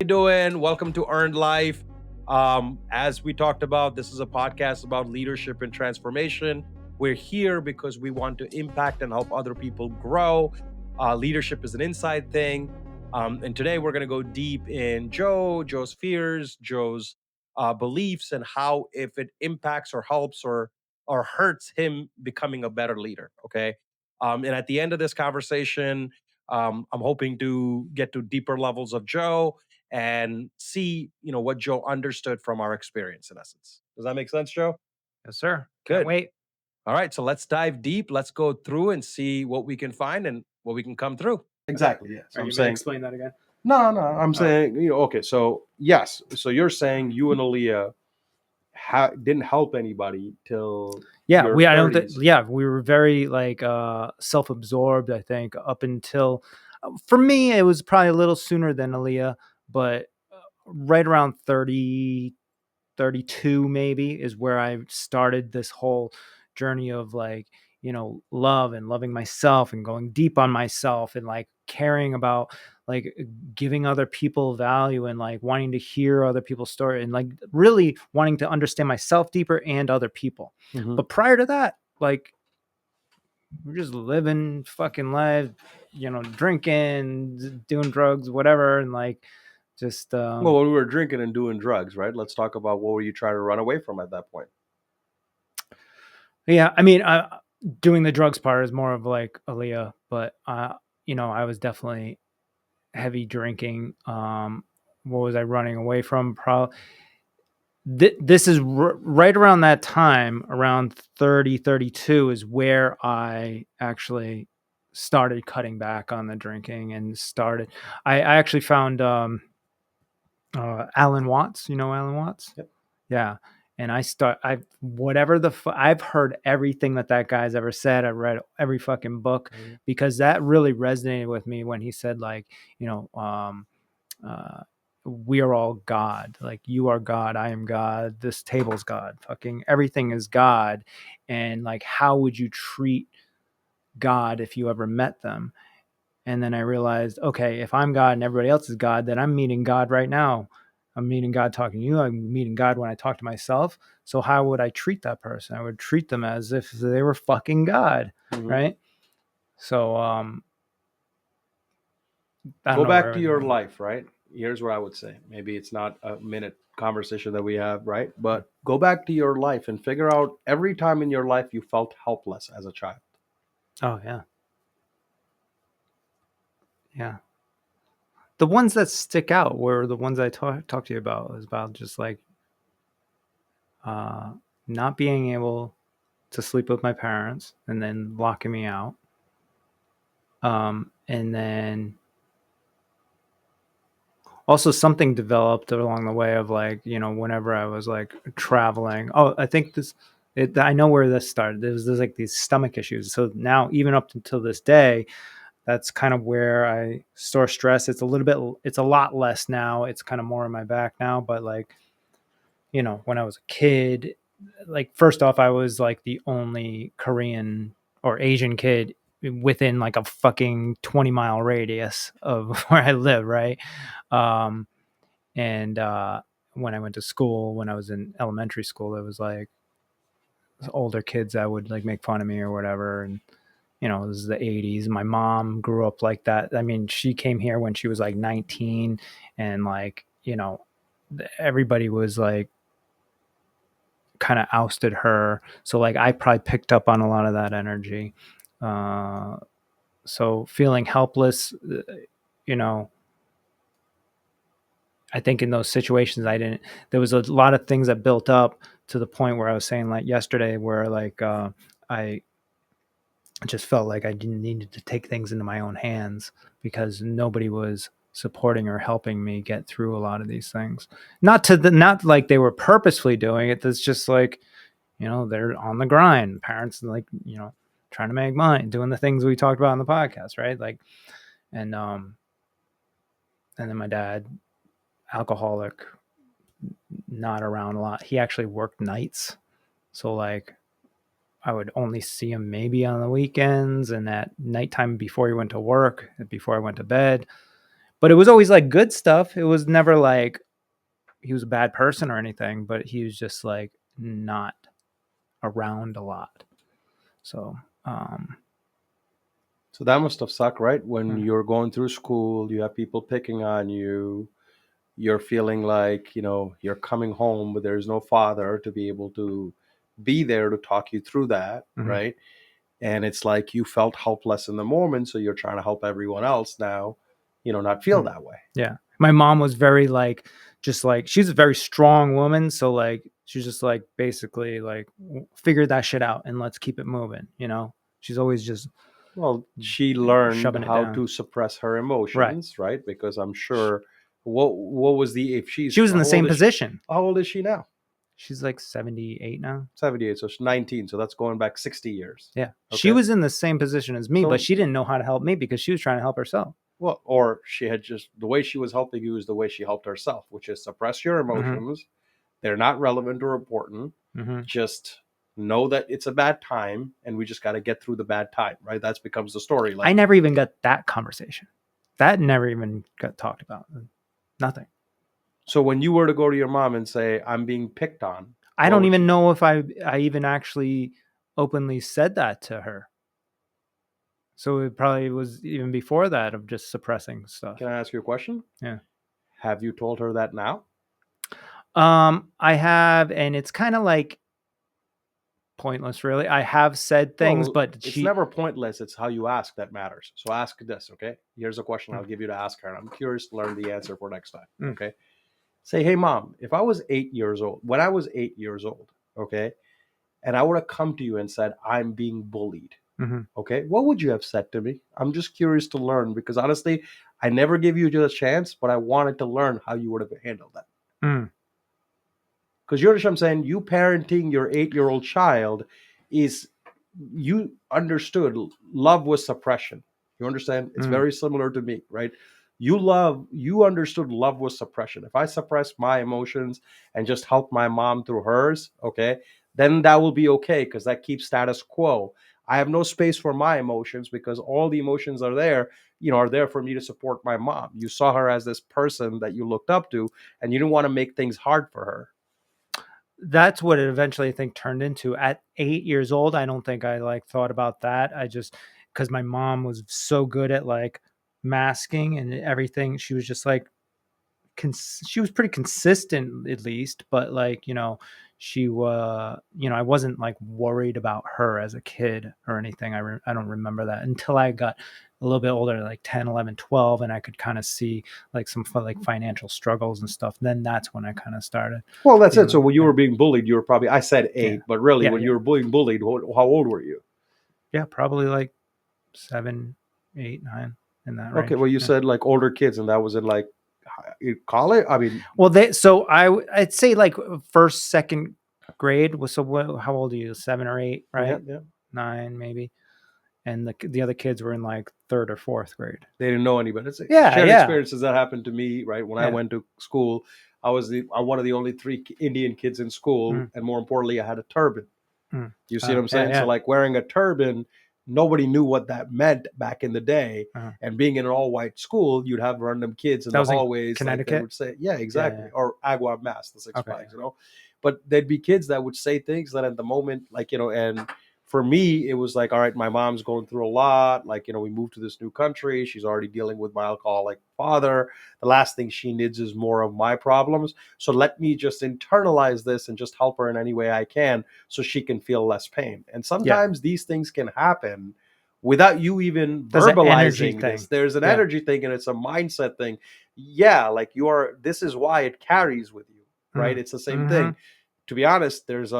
doing? Welcome to Earned Life. As we talked about, this is a podcast about leadership and transformation. We're here because we want to impact and help other people grow. Leadership is an inside thing. And today we're going to go deep in Joe's fears, Joe's beliefs, and how if it impacts or helps or hurts him becoming a better leader. Okay. And at the end of this conversation, I'm hoping to get to deeper levels of Joe and see, what Joe understood from our experience in essence. Does that make sense, Joe? Yes, sir. Can't Good. wait. All right. So let's dive deep. Let's go through and see what we can find and what we can come through. Exactly. Yeah. So Are I'm you going to saying explain that again? no. I'm saying okay. So yes. So you're saying you and Aaliyah didn't help anybody till Yeah, your we I don't 30s. we were very self-absorbed, I think, up until for me it was probably a little sooner than Aaliyah, but right around 30, 32 maybe is where I started this whole journey of love and loving myself and going deep on myself and like caring about like giving other people value and like wanting to hear other people's story and like really wanting to understand myself deeper and other people. Mhm. But prior to that, like we're just living fucking life, drinking, doing drugs, whatever, and like just Well, when we were drinking and doing drugs, right? Let's talk about what were you trying to run away from at that point? yeah, I mean, doing the drugs part is more of like Aaliyah, but I was definitely heavy drinking. What was I running away from? This is right around that time, around 30, 32 is where I actually started cutting back on the drinking and started. I actually found Alan Watts. You know Alan Watts? Yep. Yeah. And I've heard everything that guy's ever said. I read every fucking book because that really resonated with me when he said like, we are all God. Like you are God. I am God. This table's God. Fucking everything is God. And like, how would you treat God if you ever met them? And then I realized, okay, if I'm God and everybody else is God, then I'm meeting God right now. I'm meeting God talking to you. I'm meeting God when I talk to myself. So how would I treat that person? I would treat them as if they were fucking God, right? So Go back to your life, right? Here's what I would say. Maybe it's not a minute conversation that we have, right? But go back to your life and figure out every time in your life you felt helpless as a child. Oh yeah. Yeah. The ones that stick out were the ones I talked to you about. It was about just like not being able to sleep with my parents and then locking me out. And then also something developed along the way of like, whenever I was like traveling. Oh, I think I know where this started. There's like these stomach issues. So now, even up until this day, that's kind of where I store stress. It's a lot less now. It's kind of more in my back now. But like, when I was a kid, like first off, I was like the only Korean or Asian kid within like a fucking 20-mile radius of where I live. Right. And when I went to school, when I was in elementary school, there was like older kids that would like make fun of me or whatever. And, it was the 80s. My mom grew up like that. I mean, she came here when she was like 19 and like, everybody was like kind of ousted her. So like I probably picked up on a lot of that energy. So feeling helpless, I think in those situations, there was a lot of things that built up to the point where I was saying like yesterday where like I just felt like I needed to take things into my own hands because nobody was supporting or helping me get through a lot of these things. Not like they were purposefully doing it. That's just like, they're on the grind. Parents like, trying to make money, doing the things we talked about on the podcast, right? Like, and then my dad, alcoholic, not around a lot. He actually worked nights. So like I would only see him maybe on the weekends and at nighttime before he went to work, before I went to bed. But it was always like good stuff. It was never like he was a bad person or anything, but he was just like not around a lot. So, So that must have sucked, right? When Mm. you're going through school, you have people picking on you. You're feeling like, you're coming home, but there's no father to be able to be there to talk you through that, Mhm. right? And it's like you felt helpless in the moment, so you're trying to help everyone else now, not feel that way. Yeah. My mom was very like, just like, she's a very strong woman. So like, she's just like, basically like, figure that shit out and let's keep it moving. She's always just Well, she learned shoving it how down. to suppress her Right. emotions, right? Because I'm sure what was the if she's She was in the how same old is she- position. how old is she now? She's like 78 now. 78, so she's 19, so that's going back 60 years. Yeah. She Okay. was in the same position as me, but So, she didn't know how to help me because she was trying to help herself. well, or she had just the way she was helping you is the way she helped herself, which is suppress your emotions. They're not relevant or important. Mm-hmm. Just know that it's a bad time and we just got to get through the bad time, right? That becomes the story. I never even got that conversation. That never even got talked about. Nothing. So when you were to go to your mom and say, I'm being picked on, I don't even know if I even actually openly said that to her. So it probably was even before that of just suppressing stuff. Can I ask you a question? Yeah. Have you told her that now? I have, and it's kind of like pointless, really. I have said things, but it's never pointless. It's how you ask that matters. So ask this, okay? Here's a question I'll give you to ask her, and I'm curious to learn the answer for next time, okay? Say, hey, mom, if I was 8 years old, when I was 8 years old, okay, and I would have come to you and said, I'm being bullied, okay, what would you have said to me? I'm just curious to learn because honestly, I never gave you just a chance, but I wanted to learn how you would have handled that. Because you understand what I'm saying? You parenting your 8-year-old child is you understood love was suppression. You understand? It's very similar to me, right? You understood love was suppression. If I suppress my emotions and just help my mom through hers, okay, then that will be okay because that keeps status quo. I have no space for my emotions because all the emotions are there, are there for me to support my mom. You saw her as this person that you looked up to, and you didn't want to make things hard for her. That's what it eventually, I think, turned into. At 8 years old, I don't think I like thought about that. I just, because my mom was so good at like masking and everything, she was just like she was pretty consistent at least, but like, she was, I wasn't like worried about her as a kid or anything. I don't remember that until I got a little bit older, like 10, 11, 12, and I could kind of see like some like financial struggles and stuff. Then that's when I kind of started. Well, that's it. So when you were being bullied, you were probably, I said 8, but really when you were being bullied, how old were you? Yeah, probably like 7, 8, 9 in that range. Okay, well, you said like older kids, and that was in like college. I mean, well, I'd say like first, second grade was. So how old are you? 7 or 8, right? yeah. 9 maybe. And the other kids were in like 3rd or 4th grade. They didn't know any better. It's Yeah, shared yeah. experiences that happened to me, right? When I went to school, I was one of the only 3 Indian kids in school, and more importantly, I had a turban. You see what I'm saying? Yeah. So like wearing a turban, nobody knew what that meant back in the day. And being in an all-white school, you'd have random kids in the hallways, Connecticut? like they would say, yeah, exactly, Yeah. or Agua Mass, the Six Flags, But there'd be kids that would say things that at the moment, like and for me, it was like, all right, my mom's going through a lot. Like, we moved to this new country. She's already dealing with my alcoholic father. The last thing she needs is more of my problems. So let me just internalize this and just help her in any way I can so she can feel less pain. And sometimes these things can happen without you even verbalizing this. There's an energy thing and it's a mindset thing. Yeah, like this is why it carries with you, right? It's the same thing. To be honest, there's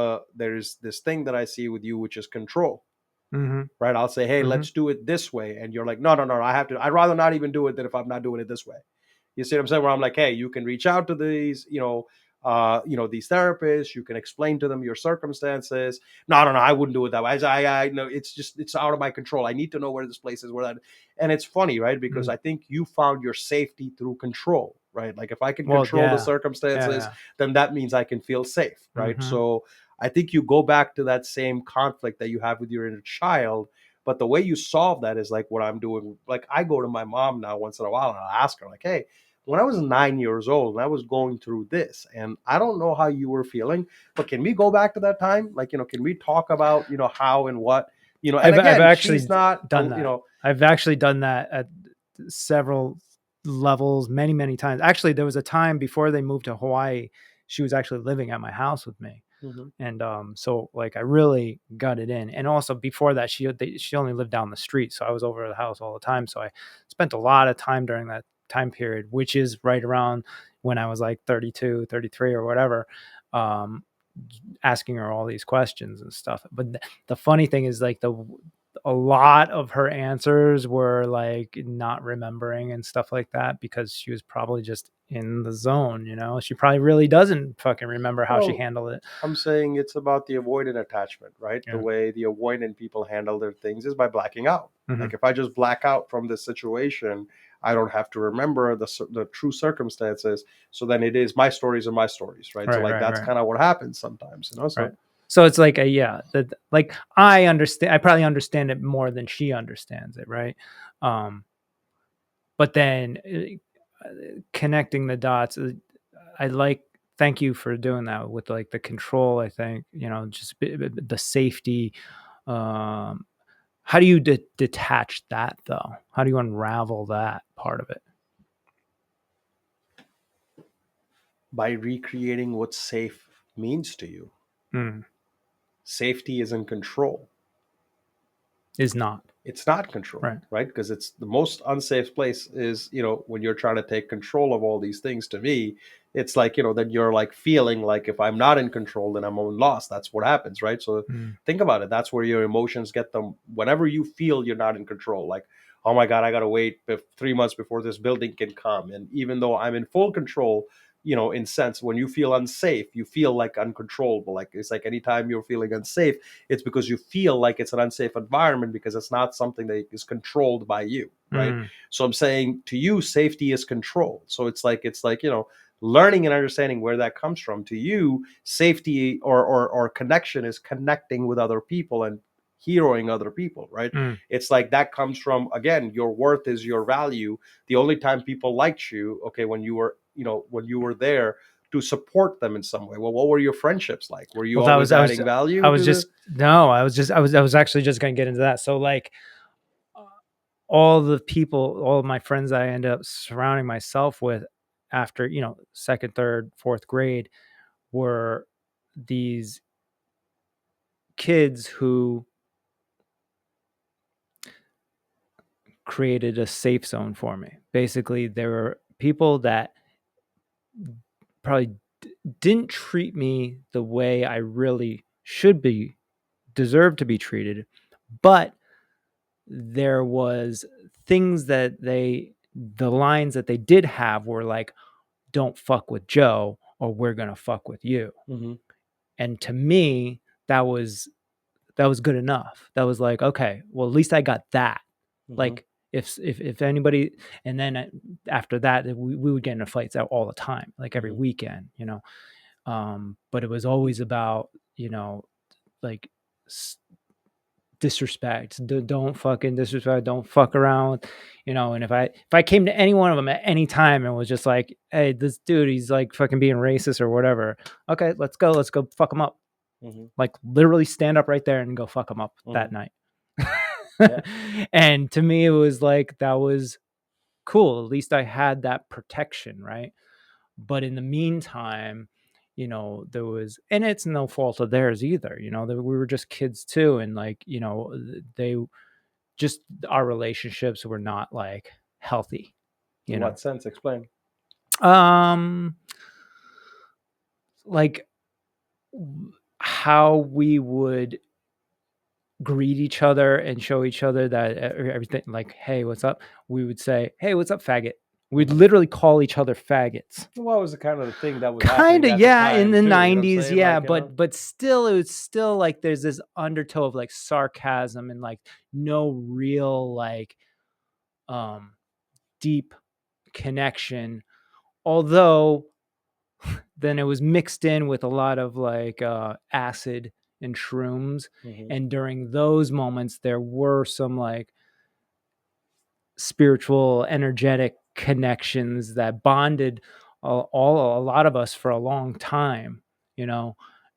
this thing that I see with you, which is control, right? I'll say, hey, let's do it this way. And you're like, no, I'd rather not even do it than if I'm not doing it this way. You see what I'm saying? Where I'm like, hey, you can reach out to these, these therapists. You can explain to them your circumstances. No, I wouldn't do it that way. I know it's out of my control. I need to know where this place is, and it's funny, right? Because I think you found your safety through control, right? Like if I can control the circumstances, then that means I can feel safe, right? So I think you go back to that same conflict that you have with your inner child, But the way you solve that is like what I'm doing. Like I go to my mom now once in a while and I'll ask her like, hey, when I was 9 years old and I was going through this, and I don't know how you were feeling, but can we go back to that time? Like, can we talk about, how and what, and I've again, actually she's not, done that. I've actually done that at several levels, many, many times. Actually, there was a time before they moved to Hawaii, she was actually living at my house with me. Mhm. And so like I really got it in. And also before that, she only lived down the street, so I was over at the house all the time. So I spent a lot of time during that time period, which is right around when I was like 32, 33 or whatever, asking her all these questions and stuff. But the funny thing is like a lot of her answers were like not remembering and stuff like that, because she was probably just in the zone. She probably really doesn't fucking remember how she Well, handled it. I'm saying it's about the avoidant attachment, right? The Yeah. way the avoidant people handle their things is by blacking out. Mhm. Like if I just black out from this situation, I don't have to remember the true circumstances. So then it is my stories are my stories, right? So like that's kind of what happens sometimes, So Right. So it's like that like I understand, I probably understand it more than she understands it, right? But then connecting the dots, I like, thank you for doing that with like the control. I think, just the safety. How do you detach that though? How do you unravel that part of it? by recreating what safe means to you. Mm. Safety is in control. Is not. It's not control, right? Because it's the most unsafe place is, when you're trying to take control of all these things. To me, it's like, then you're like feeling like if I'm not in control, then I'm lost. That's what happens, right? So think about it. That's where your emotions get them. Whenever you feel you're not in control, like, oh my God, I got to wait 3 months before this building can come. And even though I'm in full control, in sense, when you feel unsafe, you feel like uncontrollable. Like it's like anytime you're feeling unsafe, it's because you feel like it's an unsafe environment because it's not something that is controlled by you, right? So I'm saying to you, safety is control. So it's like learning and understanding where that comes from. To you, safety or connection is connecting with other people and heroing other people, right? It's like that comes from, again, your worth is your value. The only time people liked you, okay, when you were there to support them in some way. Well, what were your friendships like? Were you always adding value? I was actually just going to get into that. So like all of my friends that I ended up surrounding myself with after, second, third, fourth grade were these kids who created a safe zone for me. Basically, there were people that probably didn't treat me the way I really deserve to be treated, but there was things that the lines that they did have were like, don't fuck with Joe or we're going to fuck with you. Mm-hmm. And to me, that was good enough. That was like, okay, well, at least I got that. Mm-hmm. Like if anybody, and then after that, we would get into fights out all the time, like every weekend, but it was always about, like disrespect. Don't fucking disrespect. Don't fuck around, and if I came to any one of them at any time and was just like, hey, this dude, he's like fucking being racist or whatever, okay, let's go fuck him up. Like literally stand up right there and go fuck him up that night. And to me it was like, that was cool. At least I had that protection, right? But in the meantime, there was, and it's no fault of theirs either, we were just kids too, and like, they just, our relationships were not like healthy. In what sense? Explain. Like how we would greet each other and show each other that everything, like, hey, what's up? We would say, hey, what's up, faggot? We'd literally call each other faggots. What was the kind of the thing that was kind of, yeah, in the 90s, yeah, like, but still, it was still like there's this undertow of like sarcasm and like no real like deep connection, although then it was mixed in with a lot of like acid in shrooms. Mhm. And during those moments, there were some like spiritual, energetic connections that bonded a lot of us for a long time, you know.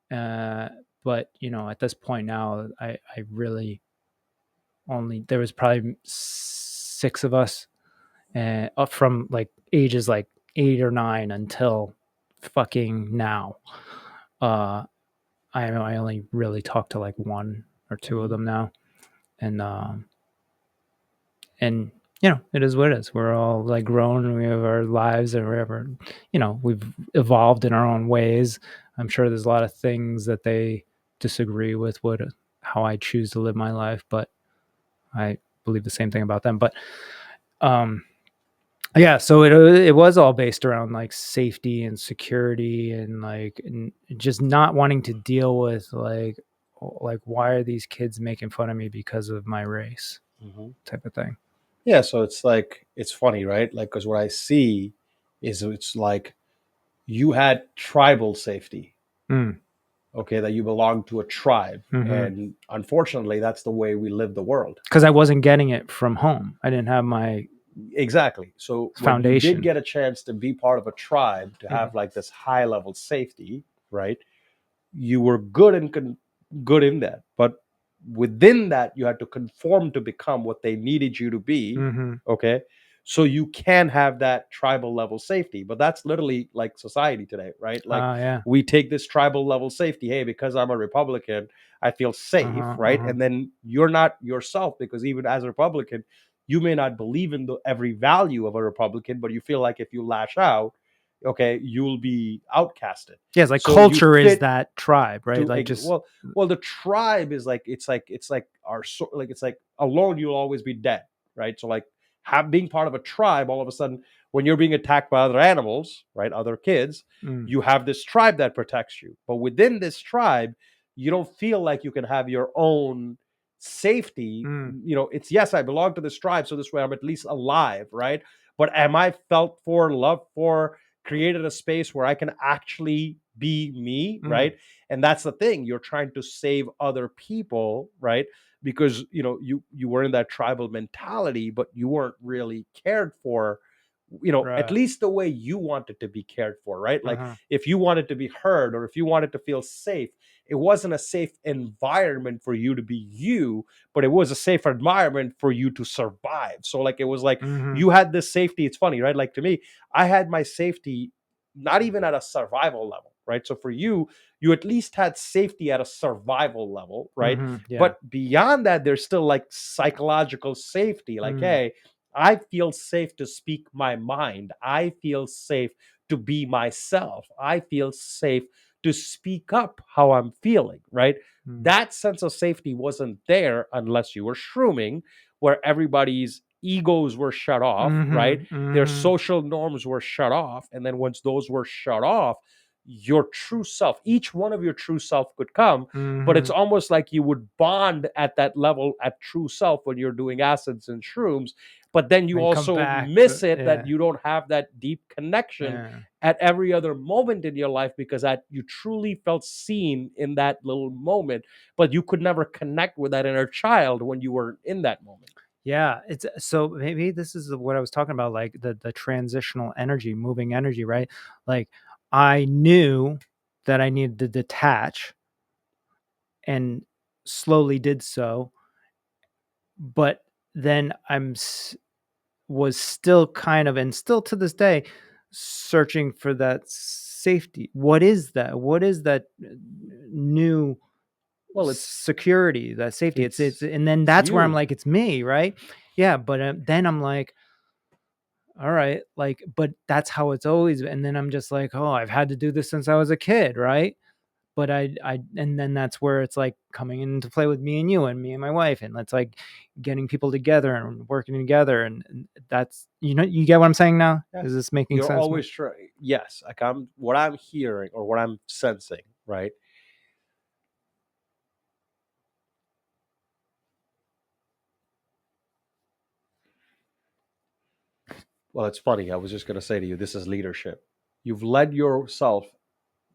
But you know, at this point now, I really only, there was probably 6 of us, up from like ages like 8 or 9 until fucking now. I only really talk to like 1 or 2 of them now, and and you know, it is what it is. We're all like grown, and we have our lives, and whatever. You know, we've evolved in our own ways. I'm sure there's a lot of things that they disagree with what how I choose to live my life, but I believe the same thing about them. But um yeah, so it was all based around like safety and security, and like and just not wanting to deal with like why are these kids making fun of me because of my race, Mhm. type of thing. Yeah, so it's like it's funny, right? Like, because what I see is it's like you had tribal safety, Mm. okay, that you belong to a tribe, Mm-hmm. and unfortunately, that's the way we live the world. Because I wasn't getting it from home. I didn't have my Exactly. So when you did foundation. get a chance to be part of a tribe, to Mhm. have like this high level safety, right? You were good and good in that, but within that you had to conform to become what they needed you to be, Mhm. okay, so you can have that tribal level safety. But that's literally like society today, right? Like, Yeah. we take this tribal level safety, hey, because I'm a Republican I feel safe, Uh-huh. right? Uh-huh. And then you're not yourself, because even as a Republican you may not believe in the every value of a Republican, but you feel like if you lash out, okay, you'll be outcasted. Yeah, it's like So you culture is fit that tribe, right? to Like just well, the tribe is like it's like our like it's like alone you'll always be dead, right? So like being part of a tribe, all of a sudden when you're being attacked by other animals, right, other kids, mm, you have this tribe that protects you. But within this tribe you don't feel like you can have your own safety. mm, It's, yes, I belong to this tribe, so this way I'm at least alive, right? But am I felt for, loved for, created a space where I can actually be me, mm, right? And that's the thing, you're trying to save other people, right? Because you were in that tribal mentality, but you weren't really cared for, at right. least the way you wanted to be cared for, right? Like, Uh-huh. if you wanted to be heard or if you wanted to feel safe, it wasn't a safe environment for you to be you, but it was a safe environment for you to survive. So like, it was like Mhm. you had this safety. It's funny, right? Like, to me, I had my safety not even at a survival level, right? So for you at least had safety at a survival level, right? Mhm. Yeah. But beyond that, there's still like psychological safety. Like, Mm, hey, I feel safe to speak my mind. I feel safe to be myself. I feel safe to speak up how I'm feeling, right? mm. That sense of safety wasn't there unless you were shrooming, where everybody's egos were shut off, right? Mhm. Their Mhm. social norms were shut off. And then once those were shut off, your true self, each one of your true self could come. But it's Mhm. almost like you would bond at that level at true self when you're doing acids and shrooms. But then you And come also back miss to, it, that yeah. you don't have that deep connection Yeah. at every other moment in your life, because that you truly felt seen in that little moment, but you could never connect with that inner child when you were in that moment. Yeah, it's so maybe this is what I was talking about, like the transitional energy, moving energy, right? Like I knew that I needed to detach, and slowly did so, but then was still kind of, and still to this day, searching for that safety. What is that? What is that new Well, security, that safety? It's, it's and then it's that's where I'm you. like, it's me, right? Yeah, but then I'm like, all right, like, but that's how it's always. And then I'm just like, oh, I've had to do this since I was a kid, right? But and then that's where it's like coming into play with me and you and me and my wife, and it's like getting people together and working together, and that's, you get what I'm saying now? Yeah. Is this making You're sense more? always trying. Yes, like what I'm hearing or what I'm sensing, right? Well, it's funny. I was just going to say to you, this is leadership. You've led yourself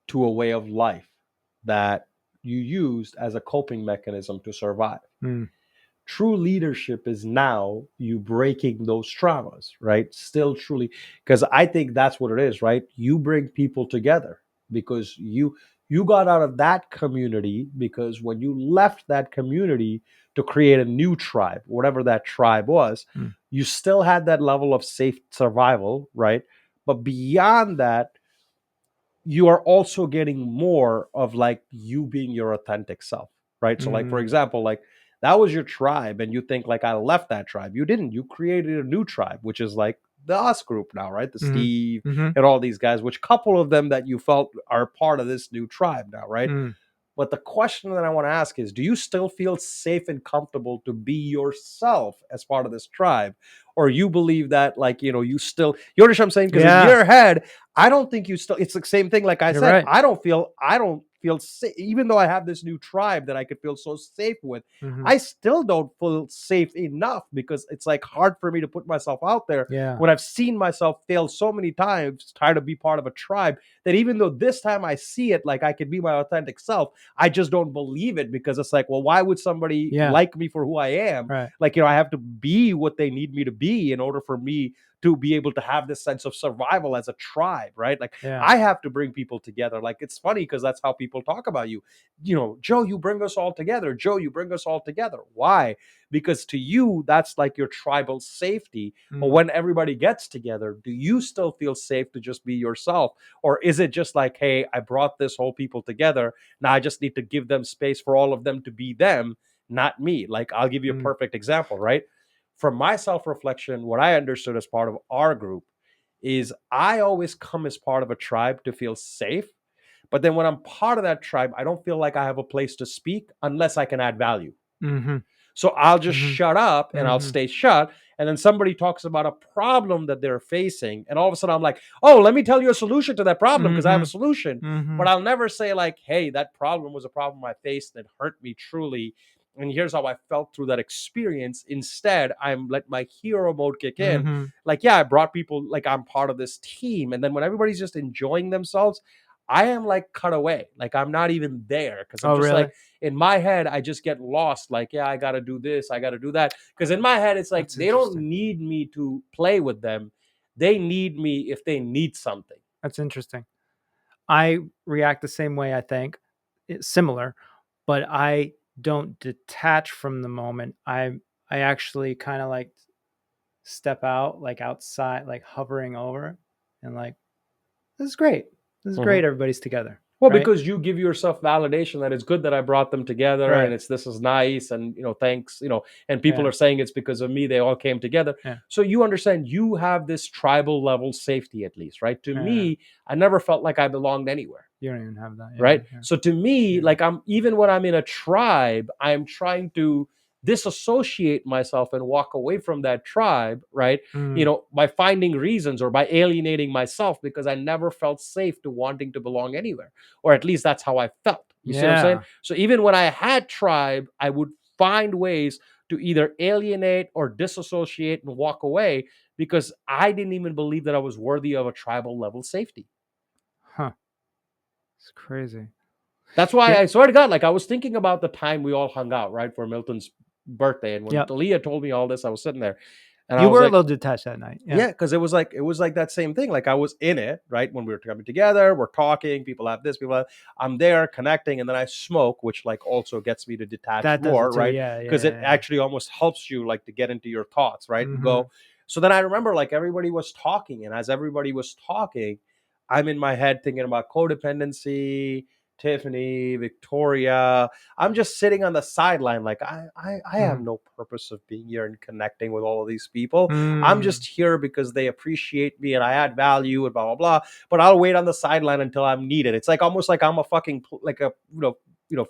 to a way of life that you used as a coping mechanism to survive. Mm. True leadership is now you breaking those traumas, right? Still truly, because I think that's what it is, right? You bring people together because you got out of that community, because when you left that community to create a new tribe, whatever that tribe was, Mm. you still had that level of safe survival, right? But beyond that, you are also getting more of like you being your authentic self, right? So like, for Mm. example, like that was your tribe and you think like I left that tribe. You didn't. You created a new tribe, which is like the us group now, right? The Mhm. Steve Mhm. and all these guys, which couple of them that you felt are part of this new tribe now, right? Mm. But the question that I want to ask is, do you still feel safe and comfortable to be yourself as part of this tribe? Or you believe that, like, you still, you understand what I'm saying? Because in Yeah. your head, I don't think you still, it's the same thing. Like I You're said, right. I don't feel safe, even though I have this new tribe that I could feel so safe with. Mhm. I still don't feel safe enough because it's like hard for me to put myself out there Yeah. when I've seen myself fail so many times trying to be part of a tribe, that even though this time I see it like I could be my authentic self, I just don't believe it, because it's like, well, why would somebody Yeah. like me for who I am? Right. Like, I have to be what they need me to be in order for me to be able to have this sense of survival as a tribe, right? Like, Yeah. I have to bring people together. Like, it's funny because that's how people talk about you. Joe, you bring us all together. Joe, you bring us all together. Why? Because to you, that's like your tribal safety. But Mm. when everybody gets together, do you still feel safe to just be yourself? Or is it just like, hey, I brought this whole people together, now I just need to give them space for all of them to be them, not me? Like, I'll give you a Mm. perfect example, right? From my self reflection, what I understood as part of our group is I always come as part of a tribe to feel safe. But then when I'm part of that tribe, I don't feel like I have a place to speak unless I can add value. Mhm. So I'll just Mhm. shut up and I'll Mhm. stay shut. And then somebody talks about a problem that they're facing. And all of a sudden I'm like, oh, let me tell you a solution to that problem because I have a Mhm. solution. But Mhm. I'll never say, like, hey, that problem was a problem I faced that hurt me truly. And here's how I felt through that experience. Instead, I'm let my hero mode kick in. Mhm. Like, yeah, I brought people, like, I'm part of this team. And then when everybody's just enjoying themselves, I am like cut away. Like, I'm not even there because I'm Oh, just really? like, in my head, I just get lost. Like, yeah, I got to do this, I got to do that. Because in my head, it's like That's they don't interesting. need me to play with them. They need me if they need something. That's interesting. I react the same way, I think. It's similar, but I don't detach from the moment. I actually kind of like step out, like outside, like hovering over it, and like, this is great. This is Mhm. great. Everybody's together. Well, Right. because you give yourself validation that it's good that I brought them together, and Right. it's this is nice, and thanks, and people Yeah. are saying it's because of me they all came together. Yeah. So you understand you have this tribal level safety, at least, right? To Yeah. me, I never felt like I belonged anywhere. You don't even have that. Yeah. Right? Yeah. So to me, Yeah. like, I'm even when I'm in a tribe, I'm trying to disassociate myself and walk away from that tribe, right? Mm. By finding reasons or by alienating myself because I never felt safe to wanting to belong anywhere. Or at least that's how I felt. You see what I'm saying? Yeah. So even when I had tribe, I would find ways to either alienate or disassociate and walk away because I didn't even believe that I was worthy of a tribal level safety. Huh. It's crazy. That's why Yeah. I swear to God, like, I was thinking about the time we all hung out, right, for Milton's birthday. And when Yep. Talia told me all this, I was sitting there and I You was were a like, little detached that night. Yeah. yeah, because it was like that same thing. Like, I was in it, right? When we were coming together, we're talking, people have this, people have, I'm there connecting, and then I smoke, which like also gets me to detach That does it more, too. right? Yeah. Because it Yeah. actually almost helps you like to get into your thoughts, right? And Mm-hmm. go. So then I remember like everybody was talking, and as everybody was talking, I'm in my head thinking about codependency, Tiffany, Victoria. I'm just sitting on the sideline, like I have Mm. no purpose of being here and connecting with all of these people. I'm Mm. just here because they appreciate me and I add value and blah blah blah. But I'll wait on the sideline until I'm needed. It's like almost like I'm a fucking like a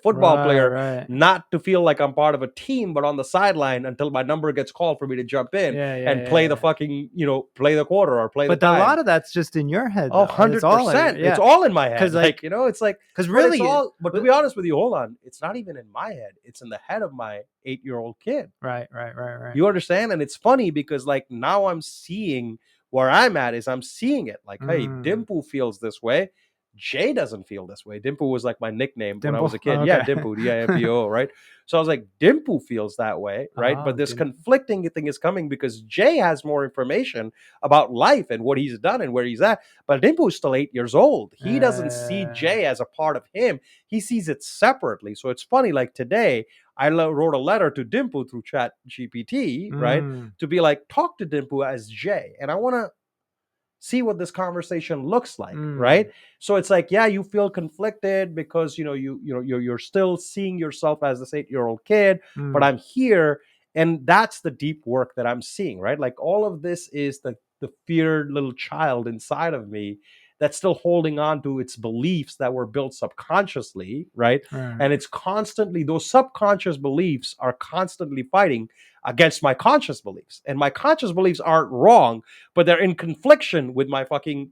football Right. player, Right. not to feel like I'm part of a team, but on the sideline until my number gets called for me to jump in Yeah. Yeah. and Yeah. play the Yeah. fucking play the quarter or play the But a time. lot of that's just in your head, Oh, though. It's all, 100%. It's yeah. all in my head. 'Cause, like, It's like, because but it's really, all, but to be honest with you, hold on. It's not even in my head. It's in the head of my 8-year-old kid. right. Right. Right. Right. You understand? And it's funny because like now I'm seeing where I'm at is I'm seeing it like, hey, Mm. Dimple feels this way. Jay doesn't feel this way. Dimpu was like my nickname when I was a Dimple? kid. Oh, Yeah, okay. Dimpu, D-I-M-P-O, right? So I was like, Dimpu feels that way, right? But Oh, this Dimple. conflicting thing is coming because Jay has more information about life and what he's done and where he's at. But Dimpu is still 8 years old. He doesn't see Jay as a part of him. He sees it separately. So it's funny, like today, I wrote a letter to Dimpu through Chat GPT, right? To be like, talk to Dimpu as Jay. And I want to see what this conversation looks like, right? So it's like, yeah, you feel conflicted because you're still seeing yourself as this 8-year-old kid, but I'm here, and that's the deep work that I'm seeing, right? Like all of this is the feared little child inside of me that's still holding on to its beliefs that were built subconsciously, right? Right. And it's constantly, those subconscious beliefs are constantly fighting against my conscious beliefs, and my conscious beliefs aren't wrong, but they're in confliction with my fucking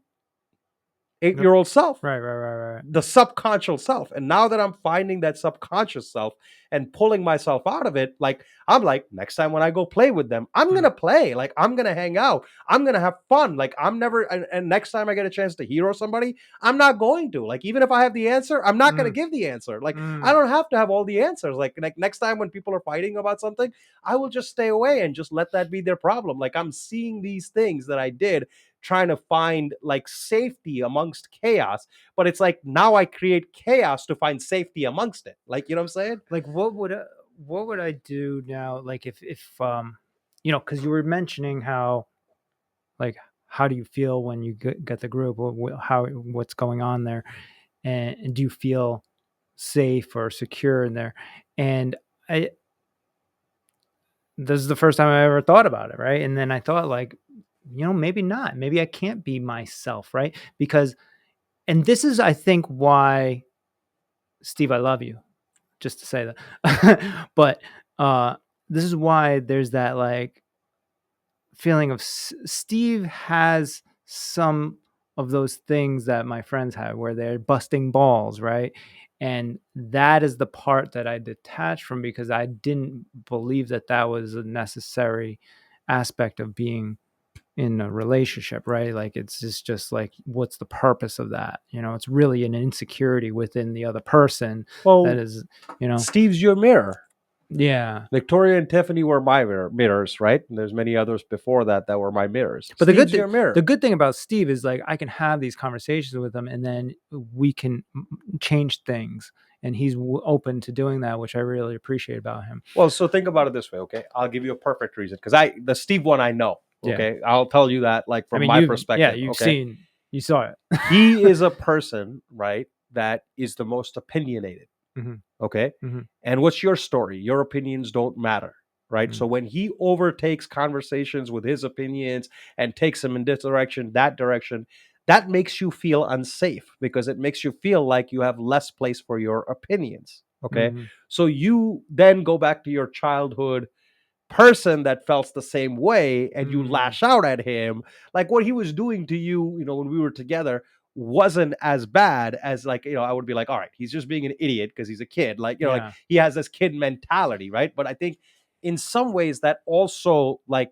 8-year-old self, Right. the subconscious self. And now that I'm finding that subconscious self and pulling myself out of it, like I'm like, next time when I go play with them, I'm gonna play, like I'm gonna hang out, I'm gonna have fun, like I'm never, and next time I get a chance to hero somebody, I'm not going to, like, even if I have the answer, I'm not gonna give the answer. Like I don't have to have all the answers. Like next time when people are fighting about something, I will just stay away and just let that be their problem. Like I'm seeing these things that I did trying to find like safety amongst chaos, but it's like now I create chaos to find safety amongst it. Like, you know what I'm saying? Like what would I do now? Like if because you were mentioning how, like, how do you feel when you get the group? What's going on there, and do you feel safe or secure in there? And I this is the first time I ever thought about it, right? And then I thought, like, maybe not. Maybe I can't be myself, right? Because, and this is, I think, why, Steve, I love you, just to say that. But this is why there's that, like, feeling of Steve has some of those things that my friends have where they're busting balls, right? And that is the part that I detached from, because I didn't believe that that was a necessary aspect of being in a relationship, right? Like it's just like, what's the purpose of that? It's really an insecurity within the other person that Well, is, Steve's your mirror. yeah. Victoria and Tiffany were my mirrors, right? And there's many others before that were my mirrors. But Steve's your mirror. the good thing about Steve is, like, I can have these conversations with him, and then we can change things, and he's open to doing that, which I really appreciate about him. Well, so think about it this way, okay? I'll give you a perfect reason because the Steve one I know, okay? Yeah. I'll tell you that, like, from my perspective, okay? You saw it. He is a person, right, that is the most opinionated, okay? And what's your story? Your opinions don't matter, right? So when he overtakes conversations with his opinions and takes them in this direction, that makes you feel unsafe because it makes you feel like you have less place for your opinions, okay? So you then go back to your childhood person that felt the same way and you lash out at him. Like what he was doing to you, when we were together wasn't as bad as, like, I would be like, all right, he's just being an idiot because he's a kid, like, like he has this kid mentality, right? But I think in some ways that also, like,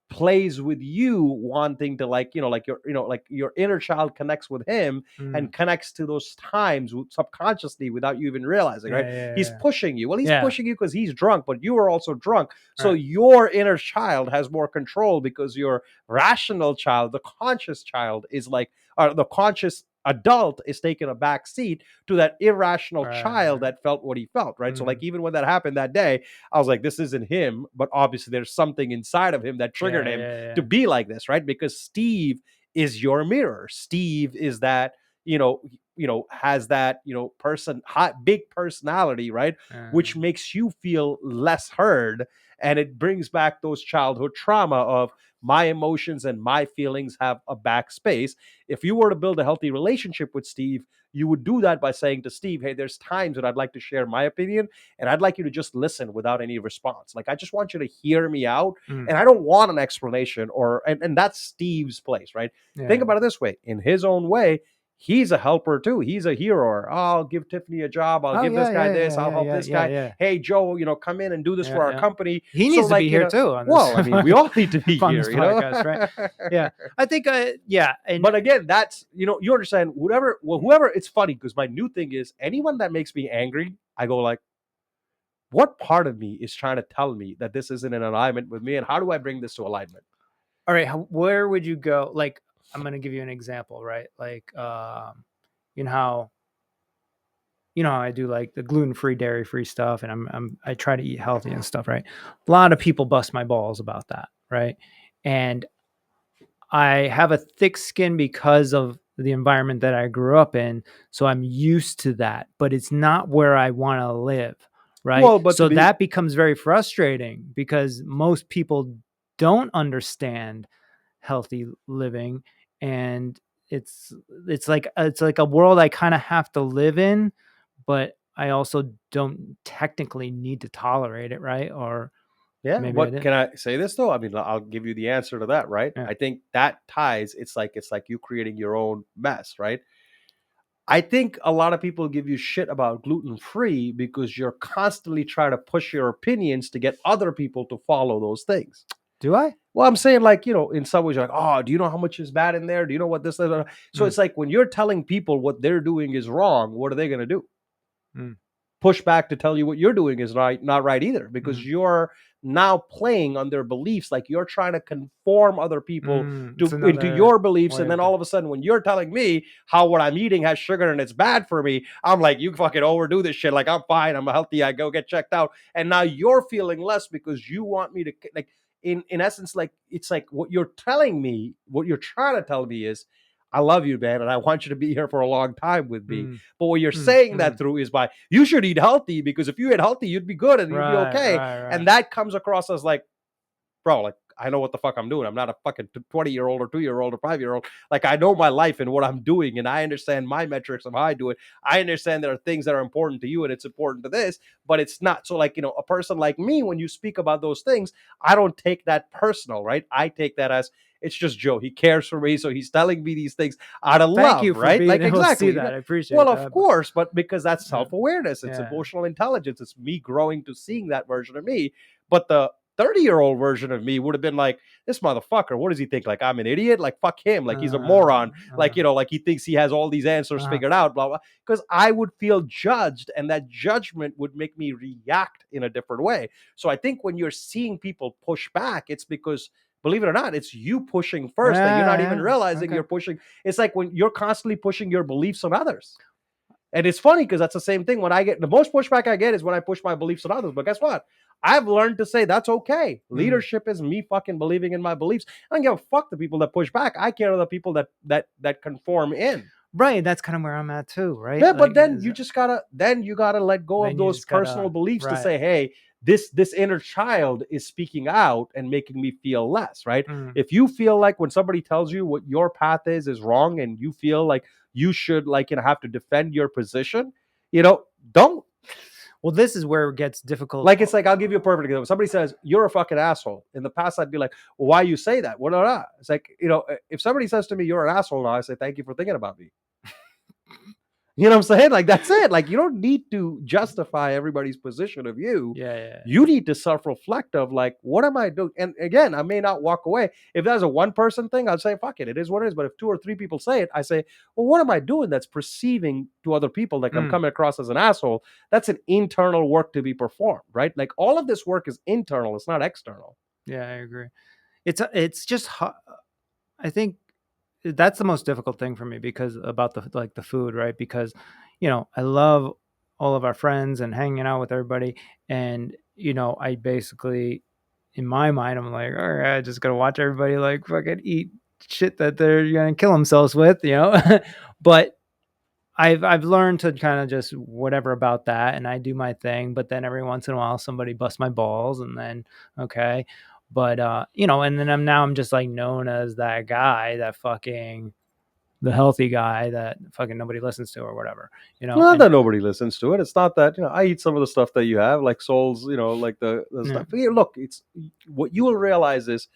plays with you wanting to, like, like your inner child connects with him and connects to those times subconsciously without you even realizing, right? He's pushing you. Well, he's pushing you because he's drunk, but you are also drunk. So your inner child has more control because your rational child, the conscious child, is like, or the conscious adult is taking a back seat to that irrational child that felt what he felt, right? So like even when that happened that day, I was like, this isn't him, but obviously there's something inside of him that triggered him to be like this, right? Because Steve is your mirror. Steve is that, has that, big personality, right? Which makes you feel less heard. And it brings back those childhood trauma of my emotions and my feelings have a backspace. If you were to build a healthy relationship with Steve, you would do that by saying to Steve, hey, there's times that I'd like to share my opinion and I'd like you to just listen without any response. Like, I just want you to hear me out and I don't want an explanation and that's Steve's place, right? Think about it this way. In his own way, he's a helper too. He's a hero. Oh, I'll give Tiffany a job. I'll Oh give this yeah, guy yeah, this. yeah, I'll yeah, help yeah, this yeah, guy. yeah, Hey, Joe, come in and do this yeah, for our yeah. company. He So needs to be like, here too on this. well, I mean, we all need to be on here, this podcast, right? Yeah, I think. Yeah, and But again, that's, you understand, whoever, it's funny because my new thing is anyone that makes me angry, I go like, what part of me is trying to tell me that this isn't in alignment with me, and how do I bring this to alignment? all right, where would you go? Like, I'm gonna give you an example, right? Like, you know how I do like the gluten-free, dairy-free stuff, and I try to eat healthy and stuff, right? A lot of people bust my balls about that, right? And I have a thick skin because of the environment that I grew up in, so I'm used to that, but it's not where I want to live, right? Well, but to So be that becomes very frustrating because most people don't understand healthy living, and it's it's like a world I kind of have to live in, but I also don't technically need to tolerate it, right? Or yeah, maybe I but didn't. can I say this though? I mean, I'll give you the answer to that, right? Yeah. I think that ties. It's like you creating your own mess, right? I think a lot of people give you shit about gluten free because you're constantly trying to push your opinions to get other people to follow those things. Do I? Well, I'm saying, like, in some ways, you're like, oh, do you know how much is bad in there? Do you know what this is? So Mm, it's like when you're telling people what they're doing is wrong, what are they going to do? mm, Push back to tell you what you're doing is right, not right either, because mm, you're now playing on their beliefs, like you're trying to conform other people It's into another your beliefs. way And of then all of a sudden, when you're telling me how what I'm eating has sugar and it's bad for me, I'm like, you fucking overdo this shit. Like, I'm fine, I'm healthy, I go get checked out. And now you're feeling less because you want me to, like, in essence, like, it's like what you're telling me, what you're trying to tell me is, I love you, man, and I want you to be here for a long time with me. mm, But what you're mm, saying that mm. through is by, you should eat healthy, because if you ate healthy, you'd be good and you'd be Right, okay. right, right. And that comes across as like, bro, like, I know what the fuck I'm doing. I'm not a fucking 20-year-old or 2-year-old or 5-year-old. Like, I know my life and what I'm doing, and I understand my metrics of how I do it. I understand there are things that are important to you and it's important to this, but it's not. So, like, a person like me, when you speak about those things, I don't take that personal, right? I take that as, it's just Joe. He cares for me, so he's telling me these things out of Thank love, you for right? being Like, able to see exactly. that. I appreciate Well, of that. But course, but because that's yeah, self-awareness, it's yeah. emotional intelligence, it's me growing to seeing that version of me. But the 30-year-old version of me would have been like, this motherfucker, what does he think? Like, I'm an idiot? Like, fuck him. Like, he's a moron. Like, like he thinks he has all these answers uh, figured out, blah, blah. Because I would feel judged, and that judgment would make me react in a different way. So I think when you're seeing people push back, it's because, believe it or not, it's you pushing first that you're yeah, not even yeah. realizing Okay. you're pushing. It's like when you're constantly pushing your beliefs on others. And it's funny because that's the same thing. When I get the most pushback I get is when I push my beliefs on others. But guess what? I've learned to say that's okay. Mm. Leadership is me fucking believing in my beliefs. I don't give a fuck the people that push back. I care the people that conform in. Right. That's kind of where I'm at too, right? Yeah, Like, but then you gotta let go of then you those just personal gotta, beliefs to right. say, hey, this inner child is speaking out and making me feel less, right? Mm. If you feel like when somebody tells you what your path is wrong, and you feel like you should, like, have to defend your position, don't. Well, this is where it gets difficult. Like, it's like, I'll give you a perfect example. Somebody says you're a fucking asshole. In the past, I'd be like, well, why you say that? Well, no. It's like, if somebody says to me you're an asshole now, I say thank you for thinking about me. You know what I'm saying? Like, that's it. Like, you don't need to justify everybody's position of you. Yeah. You need to self-reflect of, like, what am I doing? And again, I may not walk away. If that's a one-person thing, I'd say, fuck it. It is what it is. But if 2 or 3 people say it, I say, well, what am I doing that's perceiving to other people like I'm coming across as an asshole? That's an internal work to be performed, right? Like, all of this work is internal. It's not external. Yeah, I agree. It's just, I think that's the most difficult thing for me because about the food, right? Because, I love all of our friends and hanging out with everybody. And, I basically, in my mind, I'm like, all right, I just gotta watch everybody like fucking eat shit that they're gonna kill themselves with, but I've learned to kind of just whatever about that, and I do my thing. But then every once in a while, somebody busts my balls, and then okay, but and then I'm just like known as that guy, that fucking the healthy guy that fucking nobody listens to or whatever, Not and that nobody listens to it. It's not that, I eat some of the stuff that you have, like souls, like the yeah, stuff. Here, look, it's what you will realize is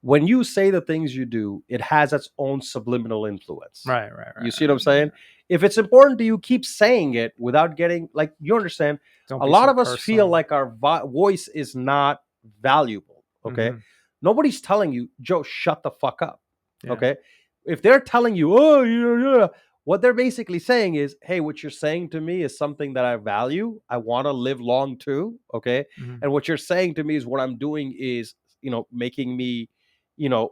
when you say the things you do, it has its own subliminal influence. Right. You see what I'm saying? If it's important to you, keep saying it without getting, like, you understand. Don't A be lot so of us feel personal. like our voice is not valuable. Okay. Mhm. Nobody's telling you, Joe, shut the fuck up. Yeah. Okay. If they're telling you, oh, yeah, what they're basically saying is, hey, what you're saying to me is something that I value. I want to live long too. Okay. Mhm. And what you're saying to me is what I'm doing is, making me,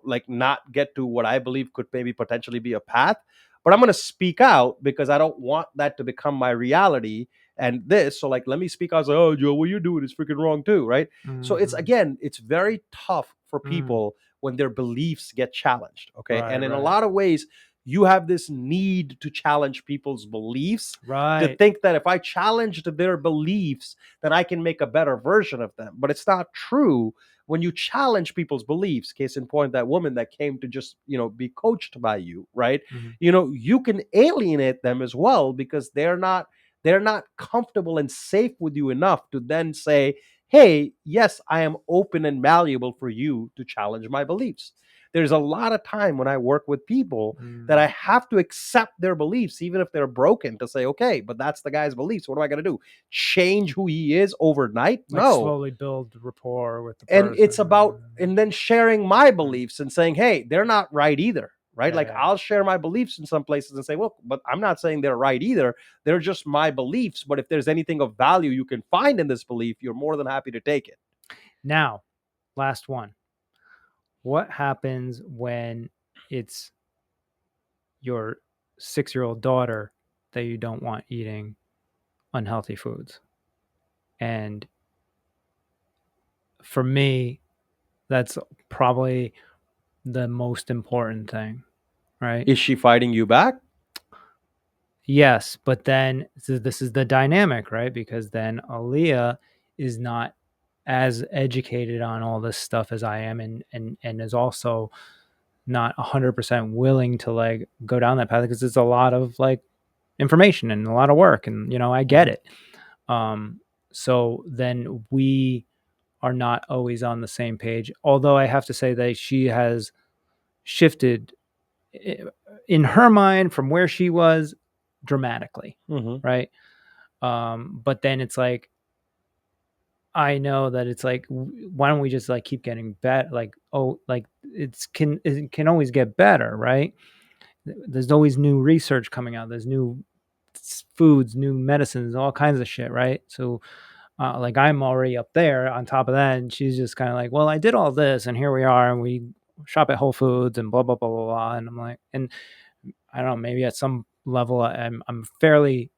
like, not get to what I believe could maybe potentially be a path. But I'm going to speak out because I don't want that to become my reality. And this, so, like, let me speak out. Say, oh, Joe, what you're doing is freaking wrong too, right? So it's, Mhm. again, it's very tough for Mm. people when their beliefs get challenged. Okay. Right, And in a right. lot of ways, you have this need to challenge people's beliefs, to Right. think that if I challenged their beliefs, then I can make a better version of them. But it's not true. When you challenge people's beliefs, case in point, that woman that came to just, be coached by you, right? Mhm. You can alienate them as well, because they're not comfortable and safe with you enough to then say, hey, yes, I am open and malleable for you to challenge my beliefs. There's a lot of time when I work with people that I Mm. have to accept their beliefs, even if they're broken, to say, okay, but that's the guy's beliefs. What am I going to do? Change who he is overnight? Like No. slowly build rapport with the And person. it's about, and then sharing my beliefs and saying, hey, they're not right either. Right. Yeah, Like, yeah. I'll share my beliefs in some places and say, well, but I'm not saying they're right either. They're just my beliefs. But if there's anything of value you can find in this belief, you're more than happy to take it. Now, last one. What happens when it's your 6-year-old daughter that you don't want eating unhealthy foods? And for me, that's probably the most important thing, right? Is she fighting you back? Yes, but then this is the dynamic, right? Because then Aaliyah is not as educated on all this stuff as I am, and is also not 100% willing to like go down that path, because it's a lot of like information and a lot of work, and I get it. So then we are not always on the same page, although I have to say that she has shifted in her mind from where she was dramatically, Mm-hmm. right? But then it's like, I know that it's like, why don't we just like keep getting better? Like, oh, like it can always get better, right? There's always new research coming out. There's new foods, new medicines, all kinds of shit, right? So, like, I'm already up there on top of that, and she's just kind of like, well, I did all this, and here we are, and we shop at Whole Foods, and blah blah blah blah blah. And I'm like, and I don't know, maybe at some level, I'm fairly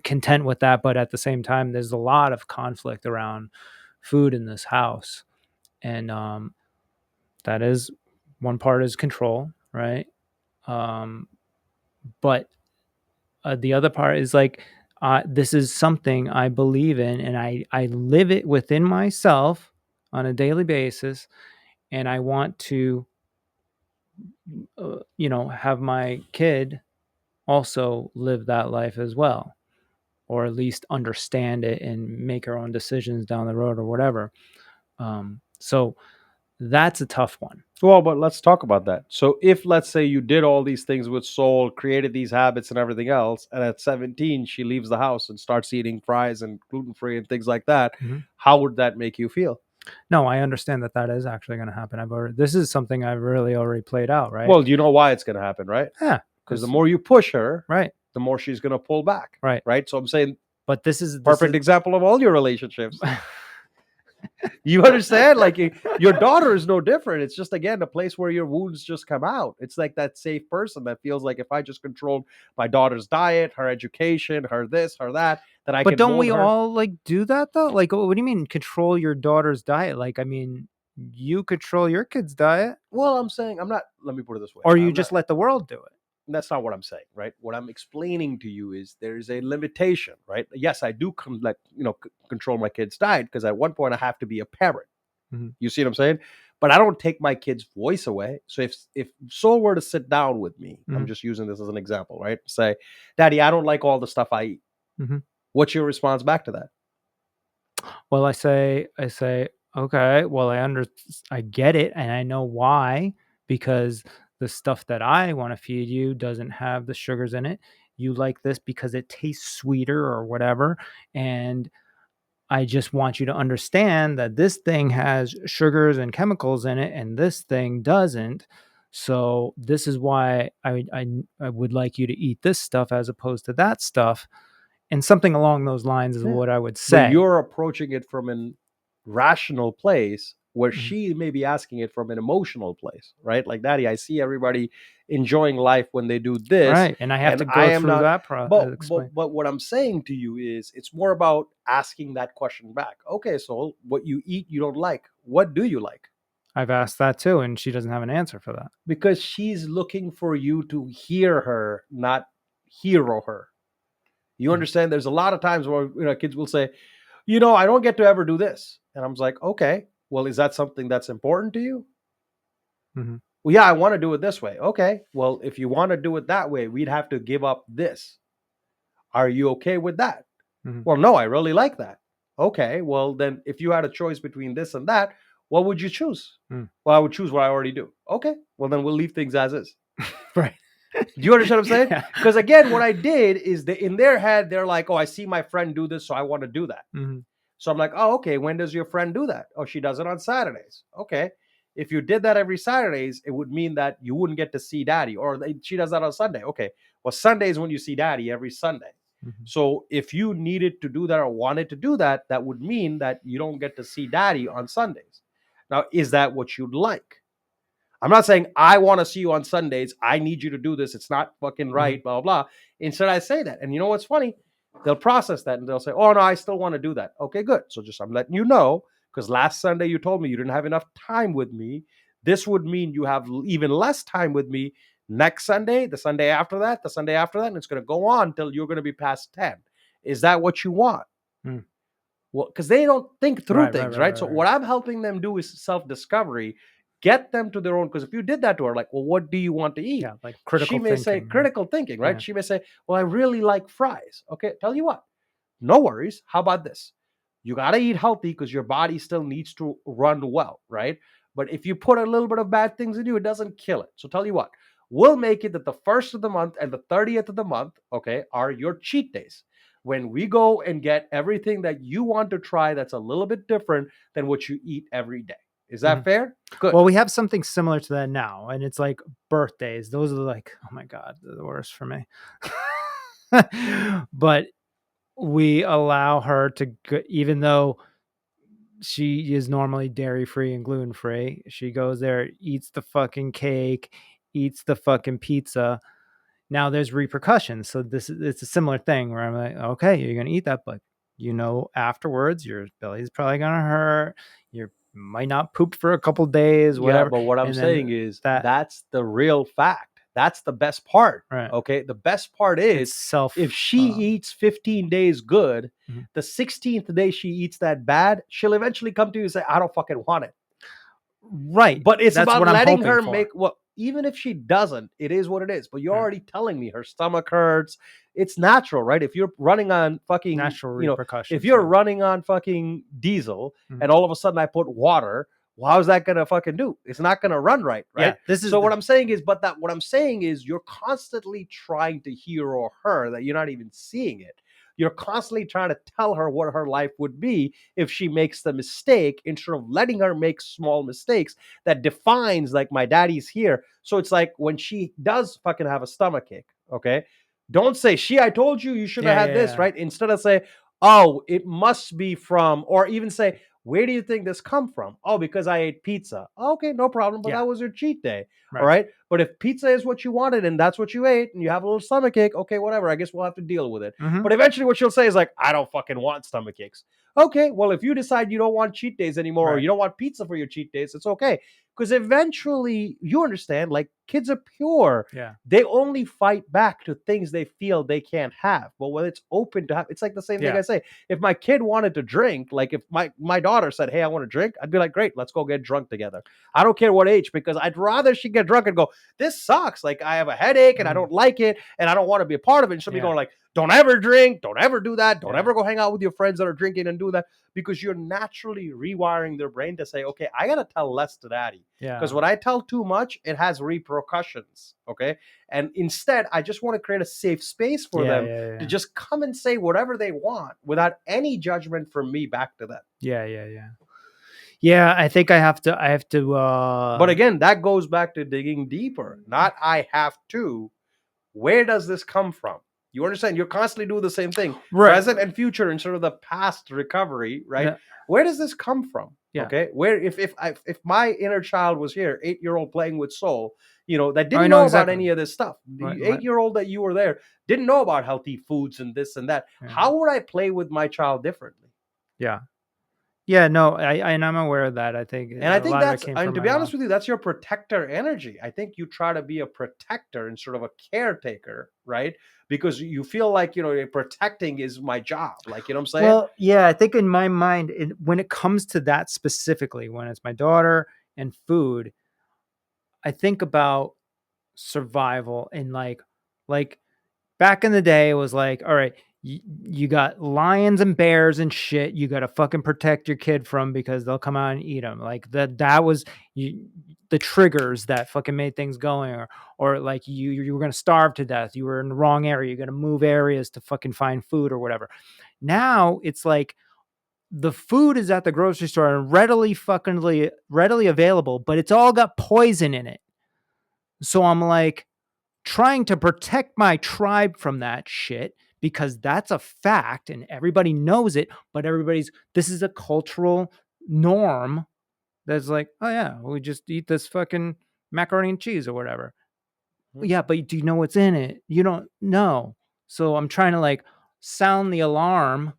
content with that, but at the same time, there's a lot of conflict around food in this house, and that is, one part is control, right? Um, but the other part is like, this is something I believe in, and I live it within myself on a daily basis, and I want to have my kid also live that life as well, or at least understand it and make her own decisions down the road or whatever. So that's a tough one. Well, but let's talk about that. So, if, let's say, you did all these things with Soul, created these habits and everything else, and at 17 she leaves the house and starts eating fries and gluten free and things like that, how would that make you feel? No, I understand that is actually going to happen. This is something I've really already played out, right? Well, you know why it's going to happen, right? Yeah, Because the more you push her, right, the more she's going to pull back. right. Right. So I'm saying, But this is perfect example of all your relationships. You understand? Like, your daughter is no different. It's just, again, a place where your wounds just come out. It's like that safe person that feels like, if I just controlled my daughter's diet, her education, her this, her that, then I But can don't mold we her. all like do that though? Like, what do you mean control your daughter's diet? Like, I mean, you control your kid's diet, Well, I'm saying, I'm not. Let me put it this way. or you I'm just not, let the world do it. that's not what I'm saying, right? What I'm explaining to you is there's a limitation, right? Yes, I do control my kid's diet, because at one point I have to be a parent. Mhm. You see what I'm saying? But I don't take my kid's voice away. So if Soul were to sit down with me, I'm Mhm. just using this as an example, right? Say, Daddy, I don't like all the stuff I eat. Mhm. What's your response back to that? Well, I say, Okay, well, I get it, and I know why, because the stuff that I wanna feed you doesn't have the sugars in it. You like this because it tastes sweeter or whatever, and I just want you to understand that this thing has sugars and chemicals in it, and this thing doesn't. So this is why I would like you to eat this stuff as opposed to that stuff, and something along those lines is Yeah. what I would But say. you're approaching it from an rational place where Mhm. she may be asking it from an emotional place, right? Like, Daddy, I see everybody enjoying life when they do this, Right, and I have and to I go am through not. that explain. But what I'm saying to you is, it's more about asking that question back. Okay, so what you eat, you don't like. What do you like? I've asked that too, and she doesn't have an answer for that. Because she's looking for you to hear her, not hero her. You Mhm. understand? There's a lot of times where kids will say, I don't get to ever do this. And I'm like, okay, well, is that something that's important to you? Mhm. Well, yeah, I want to do it this way. Okay, well, if you want to do it that way, we'd have to give up this. Are you okay with that? Mhm. Well, no, I really like that. Okay, well, then if you had a choice between this and that, what would you choose? Mm. Well, I would choose what I already do. Okay, well, then we'll leave things as is. Right. Do you understand what I'm saying? Yeah. Because again, what I did is in their head, they're like, oh, I see my friend do this, so I want to do that. Mhm. So I'm like, oh, okay. When does your friend do that? Oh, she does it on Saturdays. Okay. If you did that every Saturdays, it would mean that you wouldn't get to see daddy. Or she does that on Sunday. Okay. Well, Sunday is when you see daddy every Sunday. Mhm. So if you needed to do that or wanted to do that, that would mean that you don't get to see daddy on Sundays. Now, is that what you'd like? I'm not saying I want to see you on Sundays. I need you to do this. It's not fucking right, Mhm. blah, blah, blah. Instead, I say that. And you know what's funny? They'll process that and they'll say, oh, no, I still want to do that. Okay, good. So just I'm letting you know, because last Sunday you told me you didn't have enough time with me. This would mean you have even less time with me next Sunday, the Sunday after that, the Sunday after that. And it's going to go on until you're going to be past 10. Is that what you want? Mm. Well, because they don't think through Right, right, things, right, right? right, So right. what I'm helping them do is self-discovery, get them to their own. Because if you did that to her, like, well, what do you want to eat? Yeah, like She critical may say thinking. critical thinking, right? Yeah. She may say, well, I really like fries. Okay, tell you what, no worries. How about this? You got to eat healthy because your body still needs to run well, right? But if you put a little bit of bad things in you, it doesn't kill it. So tell you what, we'll make it that the first of the month and the 30th of the month, okay, are your cheat days. When we go and get everything that you want to try that's a little bit different than what you eat every day. Is that Mhm. fair? Good. Well, we have something similar to that now, and it's like birthdays. Those are like, oh my god, they're the worst for me. But we allow her to go, even though she is normally dairy free and gluten free. She goes there, eats the fucking cake, eats the fucking pizza. Now there's repercussions. So it's a similar thing where I'm like, okay, you're gonna eat that, but afterwards your belly's probably gonna hurt. You might not poop for a couple days, Yeah, whatever. but what I'm And then saying is that that's the real fact. That's the best part. right. Okay. The best part It's is if self she eats 15 days good, mhm. the 16th day she eats that bad, she'll eventually come to you and say, I don't fucking want it. Right. But it's That's about what I'm letting hoping her for. make what, even if she doesn't, it is what it is. But you're Right. already telling me her stomach hurts. It's natural, right? If you're running on fucking, Natural if repercussions. you're Yeah. running on fucking diesel Mhm. and all of a sudden I put water, well, how's that gonna fucking do? It's not gonna run right, right? Yeah. This is So what I'm saying is, what I'm saying is, you're constantly trying to hero her that you're not even seeing it. You're constantly trying to tell her what her life would be if she makes the mistake, instead of letting her make small mistakes that defines, like, my daddy's here. So it's like when she does fucking have a stomach ache, okay? Don't say, I told you should have yeah, had yeah, this, yeah. right? Instead of say, oh, it must be from, or even say, where do you think this come from? Oh, because I ate pizza. Okay, no problem, but Yeah. that was your cheat day. All Right. right. But if pizza is what you wanted and that's what you ate and you have a little stomach ache, okay, whatever. I guess we'll have to deal with it. Mhm. But eventually what she'll say is like, I don't fucking want stomach aches. Okay, well, if you decide you don't want cheat days anymore, or Right. you don't want pizza for your cheat days, it's okay. Because eventually, you understand, like, kids are pure. Yeah. They only fight back to things they feel they can't have. But when it's open to have, it's like the same thing Yeah. I say. If my kid wanted to drink, like if my daughter said, hey, I want to drink, I'd be like, great, let's go get drunk together. I don't care what age, because I'd rather she get drunk and go, this sucks. Like I have a headache and I don't like it and I don't want to be a part of it. And somebody going like, don't ever drink, don't ever do that, don't ever go hang out with your friends that are drinking and do that, because you're naturally rewiring their brain to say, okay, I gotta tell less to daddy. Because when I tell too much, it has repercussions. Okay. And instead, I just want to create a safe space for them to just come and say whatever they want without any judgment from me back to them. Yeah, I think I have to But again, that goes back to digging deeper. Not I have to. Where does this come from? You understand? You're constantly doing the same thing, present and future, instead of the past recovery, right? Yeah. Where does this come from? Yeah. Okay, where if my inner child was here, 8-year-old playing with soul, that didn't know about any of this stuff. The 8-year-old that you were there didn't know about healthy foods and this and that. Yeah. How would I play with my child differently? Yeah, no, and I'm aware of that. I think that's, and to be honest with you, that's your protector energy. I think you try to be a protector instead of a caretaker, right? Because you feel like, protecting is my job. Like, you know what I'm saying? Well, yeah, I think in my mind, when it comes to that specifically, when it's my daughter and food, I think about survival and like back in the day, it was like, all right, you got lions and bears and shit you got to fucking protect your kid from because they'll come out and eat them. Like that was the triggers that fucking made things going, or like you were going to starve to death. You were in the wrong area. You're going to move areas to fucking find food or whatever. Now it's like the food is at the grocery store and readily available, but it's all got poison in it. So I'm like, trying to protect my tribe from that shit because that's a fact and everybody knows it, but this is a cultural norm that's like, oh yeah, we just eat this fucking macaroni and cheese or whatever. Mm-hmm. Yeah, but do you know what's in it? You don't know. So I'm trying to like sound the alarm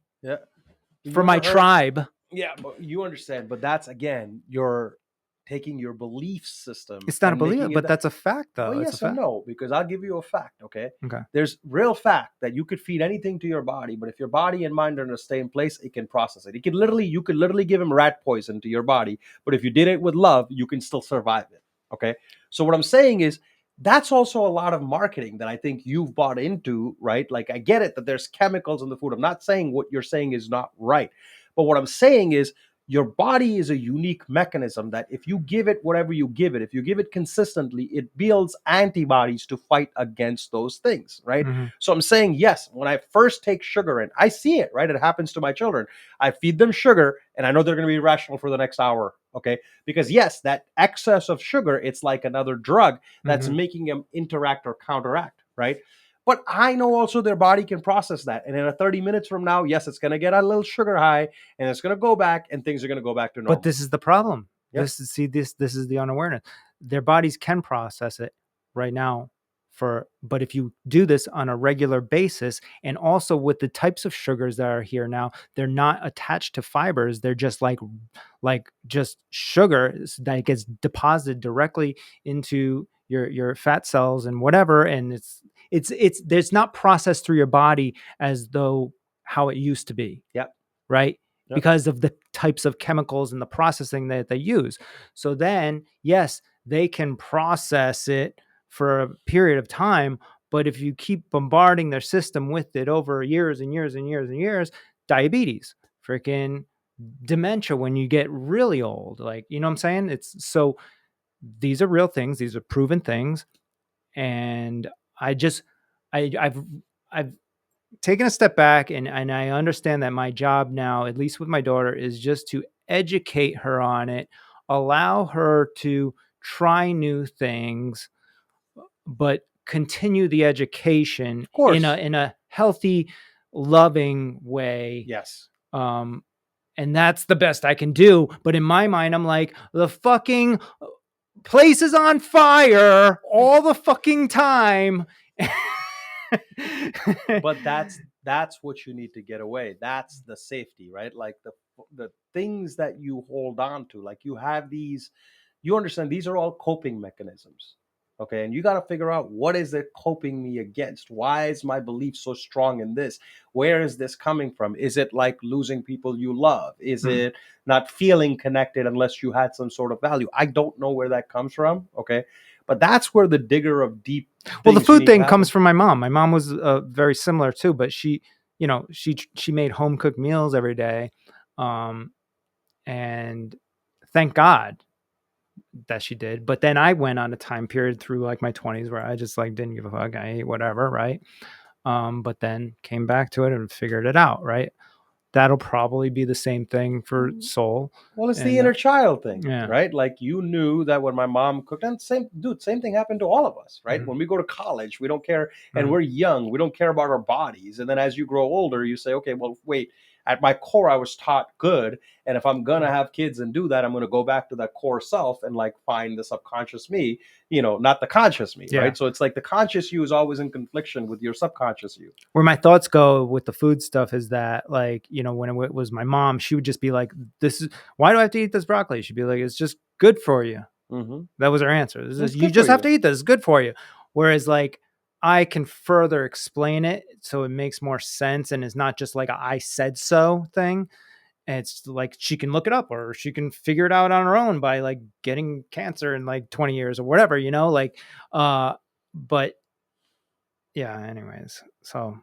for my tribe. Yeah, but you understand, but that's again, you're taking your belief system. It's not a belief, but that's a fact, though. Well, yes and no, because I'll give you a fact, okay? There's real fact that you could feed anything to your body, but if your body and mind are in the same place, it can process it. You could literally give him rat poison to your body, but if you did it with love, you can still survive it, okay? So what I'm saying is, that's also a lot of marketing that I think you've bought into, right? Like, I get it that there's chemicals in the food. I'm not saying what you're saying is not right, but what I'm saying is, your body is a unique mechanism that if you give it whatever you give it, if you give it consistently, it builds antibodies to fight against those things, right? Mm-hmm. So I'm saying, yes, when I first take sugar in, I see it, right? It happens to my children. I feed them sugar and I know they're going to be irrational for the next hour, okay? Because yes, that excess of sugar, it's like another drug that's making them interact or counteract, right? But I know also their body can process that. And in 30 minutes from now, yes, it's going to get a little sugar high and it's going to go back and things are going to go back to normal. But this is the problem. Yep. This is the unawareness. Their bodies can process it right now but if you do this on a regular basis, and also with the types of sugars that are here now, they're not attached to fibers. They're just like just sugar that gets deposited directly into your fat cells and whatever. And it's not processed through your body as though how it used to be. Yep. Right. Yep. Because of the types of chemicals and the processing that they use. So then, yes, they can process it for a period of time, but if you keep bombarding their system with it over years and years and years and years, diabetes, freaking dementia when you get really old, like, you know what I'm saying? It's so these are real things, these are proven things, and I've taken a step back and I understand that my job now, at least with my daughter, is just to educate her on it, allow her to try new things, but continue the education in a healthy, loving way. Yes. And that's the best I can do. But in my mind, I'm like, the fucking place is on fire all the fucking time. But that's what you need to get away. That's the safety, right? Like the things that you hold on to, like you have these, you understand, these are all coping mechanisms. Okay. And you got to figure out, what is it coping me against? Why is my belief so strong in this? Where is this coming from? Is it like losing people you love? Is Mm. it not feeling connected unless you had some sort of value? I don't know where that comes from. Okay. But that's where the digger of deep Well, the things you food need to thing have. comes from my mom. My mom was very similar too, but she, you know, she made home cooked meals every day, um, and thank God that she did. But then I went on a time period through like my 20s where I just like didn't give a fuck. I ate whatever, right? But then came back to it and figured it out, right? That'll probably be the same thing for soul. Well, it's the And inner child thing, yeah, right? Like, you knew that when my mom cooked, and same thing happened to all of us, right? mhm, When we go to college, we don't care, and mhm, we're young, we don't care about our bodies. And then as you grow older, you say, okay, well, wait, at my core, I was taught good. And if I'm gonna have kids and do that, I'm gonna go back to that core self and like find the subconscious me, not the conscious me, yeah. right? So it's like the conscious you is always in confliction with your subconscious you. Where my thoughts go with the food stuff is that, like, when it was my mom, she would just be like, "This is why do I have to eat this broccoli?" She'd be like, "It's just good for you." Mm-hmm. That was her answer. This is, It's you good for just have to you. eat this. It's good for you. Whereas like I can further explain it so it makes more sense and is not just like a I said so thing. And it's like she can look it up or she can figure it out on her own by like getting cancer in like 20 years or whatever, like but yeah, anyways. So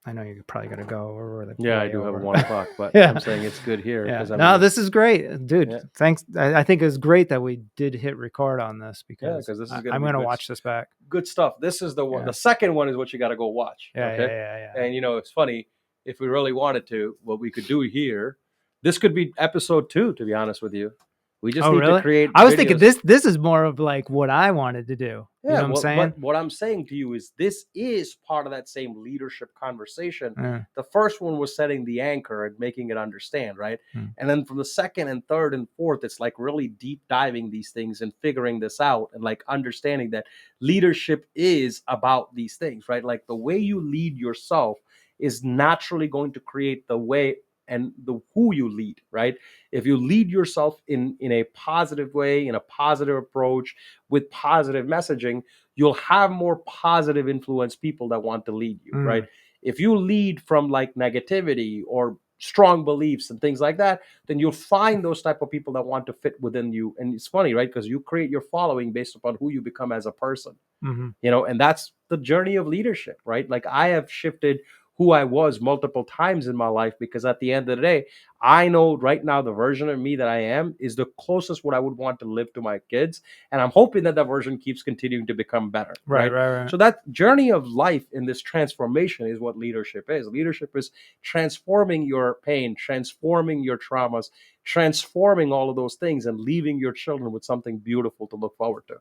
I know you probably got to go, or we're like Yeah, I way do have a over. 1 o'clock, but Yeah. I'm saying it's good here Yeah. because I No, mean, this is great, dude. yeah, Thanks. I think it's great that we did hit record on this yeah, because because this is going to I'm be going to good. watch this back. Good stuff. This is the one. Yeah. The second one is what you got to go watch. Yeah. Okay. Yeah. Yeah. Yeah. And it's funny, if we really wanted to, what we could do here, this could be episode 2, to be honest with you. We just Oh, need to really? create I was thinking videos. this is more of like what I wanted to do. You Yeah, know what I'm well, saying? but what I'm saying to you is, this is part of that same leadership conversation. Yeah. The first one was setting the anchor and making it understand, right? Mm. And then from the second and third and fourth, it's like really deep diving these things and figuring this out and like understanding that leadership is about these things, right? Like, the way you lead yourself is naturally going to create the way and the who you lead, right? If you lead yourself in a positive way, in a positive approach, with positive messaging, you'll have more positive influence people that want to lead you, right? Mm. If you lead from like negativity or strong beliefs and things like that, then you'll find those type of people that want to fit within you. And it's funny, right? Because you create your following based upon who you become as a person, Mm-hmm. and that's the journey of leadership, right? Like, I have shifted who I was multiple times in my life, because at the end of the day, I know right now the version of me that I am is the closest what I would want to live to my kids, and I'm hoping that that version keeps continuing to become better, Right. right? Right. Right. So that journey of life in this transformation is what leadership is. Leadership is transforming your pain, transforming your traumas, transforming all of those things, and leaving your children with something beautiful to look forward to.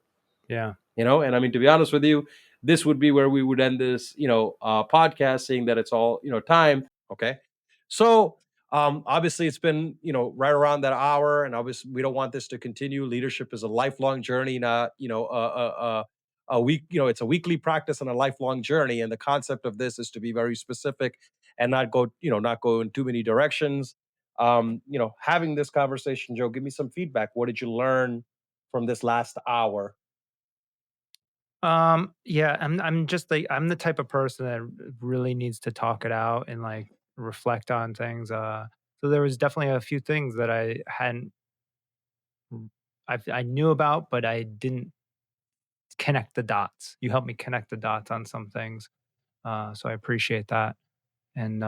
Yeah. And I mean, to be honest with you, this would be where we would end this podcast, seeing that it's all time. Okay. So obviously it's been right around that hour, and obviously we don't want this to continue. Leadership is a lifelong journey, not a week. It's a weekly practice and a lifelong journey, and the concept of this is to be very specific and not go in too many directions. Having this conversation, Joe, give me some feedback. What did you learn from this last hour? Yeah, I'm just like, I'm the type of person that really needs to talk it out and like reflect on things. So there was definitely a few things that I hadn't I knew about, but I didn't connect the dots. You helped me connect the dots on some things. So I appreciate that. And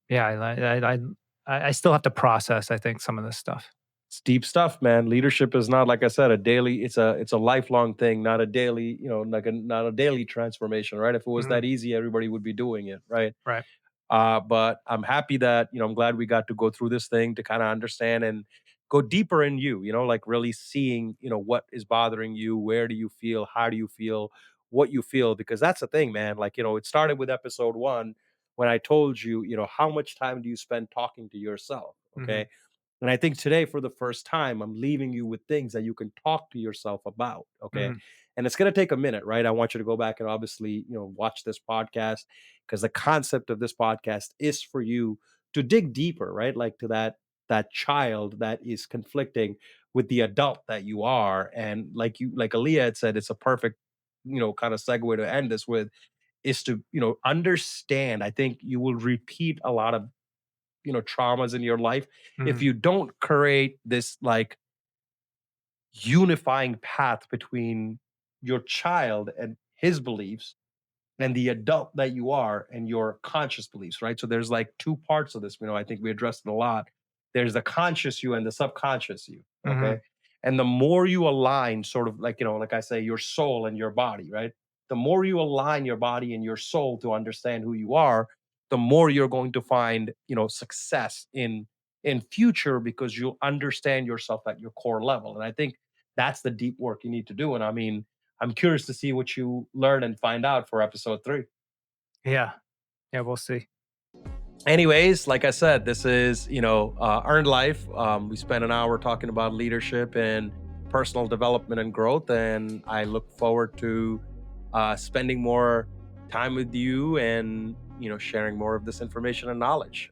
yeah, I still have to process, I think, some of this stuff. It's deep stuff, man. Leadership is not, like I said, a daily. It's a lifelong thing, not a daily. Not a daily transformation, right? If it was Mhm. that easy, everybody would be doing it, right? Right. But I'm happy that I'm glad we got to go through this thing to kind of understand and go deeper in you. Like really seeing what is bothering you, where do you feel, how do you feel, what you feel, because that's the thing, man. Like it started with episode 1 when I told you, how much time do you spend talking to yourself, Hmm. okay? And I think today, for the first time, I'm leaving you with things that you can talk to yourself about. Okay. Hmm. And it's going to take a minute, right? I want you to go back and obviously, watch this podcast, because the concept of this podcast is for you to dig deeper, right? Like to that that child that is conflicting with the adult that you are. And like Aaliyah had said, it's a perfect, kind of segue to end this with, is to, understand. I think you will repeat a lot of, traumas in your life if Mhm. you don't create this like unifying path between your child and his beliefs and the adult that you are and your conscious beliefs, right? So there's like two parts of this. I think we addressed it a lot. There's the conscious you and the subconscious you. Okay. Mhm. And the more you align, sort of like, like I say, your soul and your body, right? The more you align your body and your soul to understand who you are, the more you're going to find, success in future, because you'll understand yourself at your core level. And I think that's the deep work you need to do. And I mean, I'm curious to see what you learn and find out for episode 3. Yeah. Yeah, we'll see. Anyways, like I said, this is, Earned Life. We spent an hour talking about leadership and personal development and growth. And I look forward to spending more time with you and, sharing more of this information and knowledge.